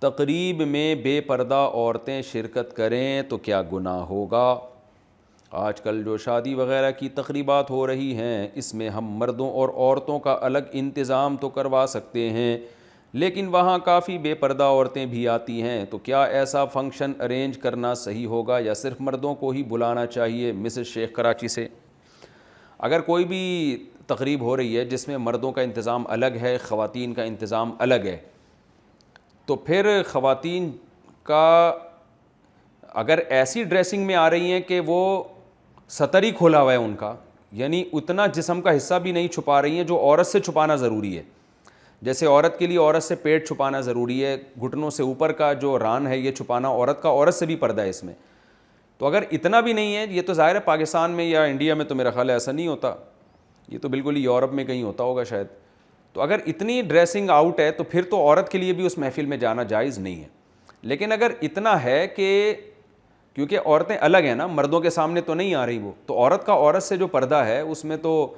تقریب میں بے پردہ عورتیں شرکت کریں تو کیا گناہ ہوگا؟ آج کل جو شادی وغیرہ کی تقریبات ہو رہی ہیں اس میں ہم مردوں اور عورتوں کا الگ انتظام تو کروا سکتے ہیں، لیکن وہاں کافی بے پردہ عورتیں بھی آتی ہیں، تو کیا ایسا فنکشن ارینج کرنا صحیح ہوگا یا صرف مردوں کو ہی بلانا چاہیے؟ مسز شیخ کراچی سے۔ اگر کوئی بھی تقریب ہو رہی ہے جس میں مردوں کا انتظام الگ ہے، خواتین کا انتظام الگ ہے، تو پھر خواتین کا اگر ایسی ڈریسنگ میں آ رہی ہیں کہ وہ سطر ہی کھولا ہوا ہے ان کا، یعنی اتنا جسم کا حصہ بھی نہیں چھپا رہی ہیں جو عورت سے چھپانا ضروری ہے، جیسے عورت کے لیے عورت سے پیٹ چھپانا ضروری ہے، گھٹنوں سے اوپر کا جو ران ہے یہ چھپانا عورت کا، عورت سے بھی پردہ ہے اس میں، تو اگر اتنا بھی نہیں ہے، یہ تو ظاہر ہے پاکستان میں یا انڈیا میں تو میرا خیال ہے ایسا نہیں ہوتا، یہ تو بالکل ہی یورپ میں کہیں ہوتا ہوگا شاید، تو اگر اتنی ڈریسنگ آؤٹ ہے تو پھر تو عورت کے لیے بھی اس محفل میں جانا جائز نہیں ہے۔ لیکن اگر اتنا ہے کہ کیونکہ عورتیں الگ ہیں نا، مردوں کے سامنے تو نہیں آ رہی وہ، تو عورت کا عورت سے جو پردہ ہے اس میں تو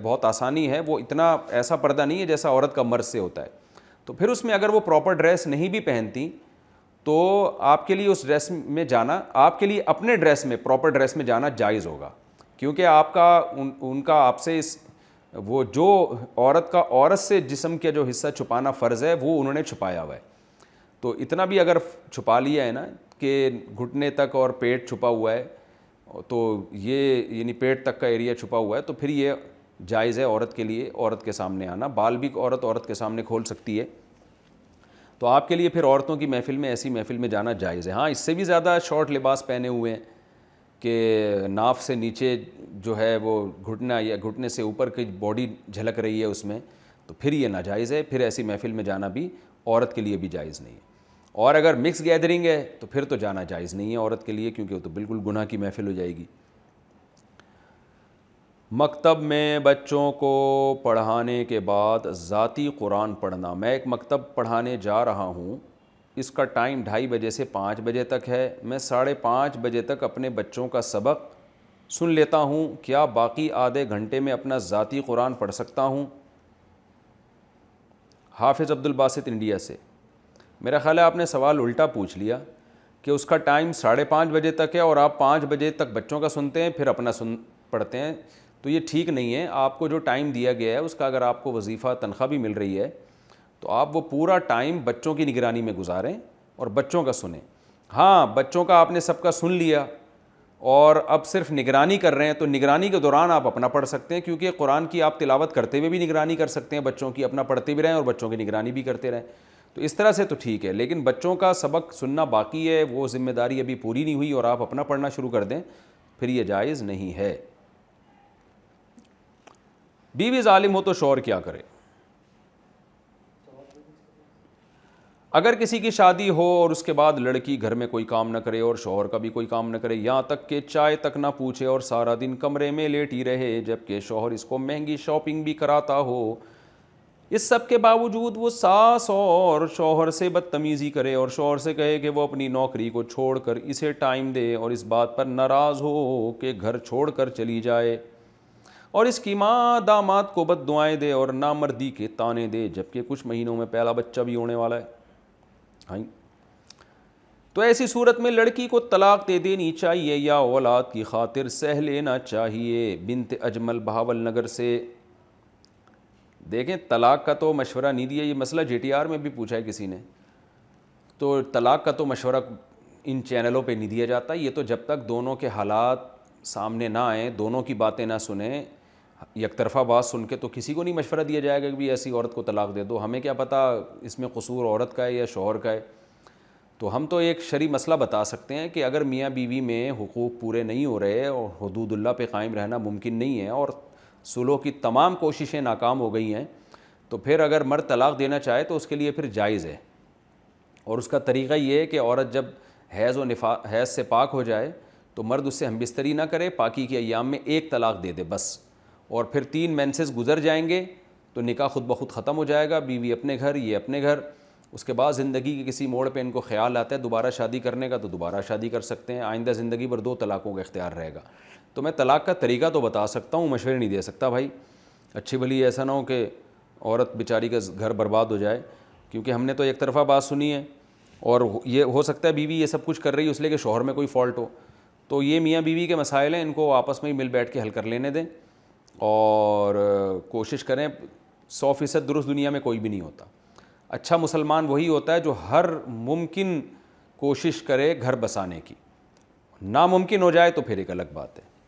بہت آسانی ہے، وہ اتنا ایسا پردہ نہیں ہے جیسا عورت کا مرد سے ہوتا ہے، تو پھر اس میں اگر وہ پراپر ڈریس نہیں بھی پہنتی تو آپ کے لیے اس ڈریس میں جانا، آپ کے لیے اپنے ڈریس میں پراپر ڈریس میں جانا جائز ہوگا، کیونکہ آپ کا ان کا آپ سے وہ جو عورت کا عورت سے جسم کے جو حصہ چھپانا فرض ہے وہ انہوں نے چھپایا ہوا ہے، تو اتنا بھی اگر چھپا لیا ہے نا کہ گھٹنے تک اور پیٹ چھپا ہوا ہے، تو یہ یعنی پیٹ تک کا ایریا چھپا ہوا ہے، تو پھر یہ جائز ہے عورت کے لیے عورت کے سامنے آنا، بال بھی عورت کے سامنے کھول سکتی ہے، تو آپ کے لیے پھر عورتوں کی محفل میں ایسی محفل میں جانا جائز ہے۔ ہاں اس سے بھی زیادہ شارٹ لباس پہنے ہوئے ہیں کہ ناف سے نیچے جو ہے وہ گھٹنا یا گھٹنے سے اوپر کی باڈی جھلک رہی ہے اس میں، تو پھر یہ ناجائز ہے، پھر ایسی محفل میں جانا بھی عورت کے لیے بھی جائز نہیں ہے۔ اور اگر مکس گیدرنگ ہے تو پھر تو جانا جائز نہیں ہے عورت کے لیے، کیونکہ وہ تو بالکل گناہ کی محفل ہو جائے گی۔ مکتب میں بچوں کو پڑھانے کے بعد ذاتی قرآن پڑھنا، میں ایک مکتب پڑھانے جا رہا ہوں، اس کا ٹائم 2:30 بجے سے 5 بجے تک ہے، میں 5:30 بجے تک اپنے بچوں کا سبق سن لیتا ہوں، کیا باقی آدھے گھنٹے میں اپنا ذاتی قرآن پڑھ سکتا ہوں؟ حافظ عبد الباسط انڈیا سے۔ میرا خیال ہے آپ نے سوال الٹا پوچھ لیا کہ اس کا ٹائم 5:30 بجے تک ہے اور آپ 5 بجے تک بچوں کا سنتے ہیں پھر اپنا پڑھتے ہیں، تو یہ ٹھیک نہیں ہے۔ آپ کو جو ٹائم دیا گیا ہے اس کا اگر آپ کو وظیفہ تنخواہ بھی مل رہی ہے تو آپ وہ پورا ٹائم بچوں کی نگرانی میں گزاریں اور بچوں کا سنیں۔ ہاں بچوں کا آپ نے سب کا سن لیا اور اب صرف نگرانی کر رہے ہیں، تو نگرانی کے دوران آپ اپنا پڑھ سکتے ہیں، کیونکہ قرآن کی آپ تلاوت کرتے ہوئے بھی نگرانی کر سکتے ہیں بچوں کی، اپنا پڑھتے بھی رہیں اور بچوں کی نگرانی بھی کرتے رہیں، تو اس طرح سے تو ٹھیک ہے۔ لیکن بچوں کا سبق سننا باقی ہے، وہ ذمہ داری ابھی پوری نہیں ہوئی اور آپ اپنا پڑھنا شروع کر دیں، پھر یہ جائز نہیں ہے۔ بیوی ظالم ہو تو شوہر کیا کرے؟ اگر کسی کی شادی ہو اور اس کے بعد لڑکی گھر میں کوئی کام نہ کرے اور شوہر کا بھی کوئی کام نہ کرے، یہاں تک کہ چائے تک نہ پوچھے اور سارا دن کمرے میں لیٹی رہے، جبکہ شوہر اس کو مہنگی شاپنگ بھی کراتا ہو، اس سب کے باوجود وہ ساس اور شوہر سے بدتمیزی کرے اور شوہر سے کہے کہ وہ اپنی نوکری کو چھوڑ کر اسے ٹائم دے اور اس بات پر ناراض ہو کہ گھر چھوڑ کر چلی جائے، اور اس کی ماں داماد کو بد دعائیں دے اور نامردی کے تانے دے، جبکہ کچھ مہینوں میں پہلا بچہ بھی ہونے والا ہے، ہاں، تو ایسی صورت میں لڑکی کو طلاق دے دینی چاہیے یا اولاد کی خاطر سہ لینا چاہیے؟ بنت اجمل بہاول نگر سے۔ دیکھیں طلاق کا تو مشورہ نہیں دیا، یہ مسئلہ جے ٹی آر میں بھی پوچھا ہے کسی نے، تو طلاق کا تو مشورہ ان چینلوں پہ نہیں دیا جاتا، یہ تو جب تک دونوں کے حالات سامنے نہ آئیں، دونوں کی باتیں نہ سنیں، یک طرفہ بات سن کے تو کسی کو نہیں مشورہ دیا جائے گا کہ بھی ایسی عورت کو طلاق دے دو، ہمیں کیا پتہ اس میں قصور عورت کا ہے یا شوہر کا ہے، تو ہم تو ایک شرعی مسئلہ بتا سکتے ہیں کہ اگر میاں بیوی میں حقوق پورے نہیں ہو رہے اور حدود اللہ پہ قائم رہنا ممکن نہیں ہے اور صلح کی تمام کوششیں ناکام ہو گئی ہیں، تو پھر اگر مرد طلاق دینا چاہے تو اس کے لیے پھر جائز ہے، اور اس کا طریقہ یہ ہے کہ عورت جب حیض سے پاک ہو جائے تو مرد اس سے ہم بستری نہ کرے، پاکی کے ایام میں ایک طلاق دے دے بس، اور پھر 3 مینسز گزر جائیں گے تو نکاح خود بخود ختم ہو جائے گا، بیوی اپنے گھر یہ اپنے گھر، اس کے بعد زندگی کے کسی موڑ پہ ان کو خیال آتا ہے دوبارہ شادی کرنے کا تو دوبارہ شادی کر سکتے ہیں، آئندہ زندگی بھر 2 طلاقوں کا اختیار رہے گا۔ تو میں طلاق کا طریقہ تو بتا سکتا ہوں، مشورے نہیں دے سکتا بھائی، اچھی بھلی ایسا نہ ہو کہ عورت بیچاری کا گھر برباد ہو جائے، کیونکہ ہم نے تو ایک طرفہ بات سنی ہے اور یہ ہو سکتا ہے بیوی یہ سب کچھ کر رہی ہے اس لیے کہ شوہر میں کوئی فالٹ ہو. تو یہ میاں بیوی کے مسائل ہیں, ان کو آپس میں ہی مل بیٹھ کے حل کر لینے دیں, اور کوشش کریں. 100% درست دنیا میں کوئی بھی نہیں ہوتا. اچھا مسلمان وہی ہوتا ہے جو ہر ممکن کوشش کرے گھر بسانے کی. ناممکن ہو جائے تو پھر ایک الگ بات ہے.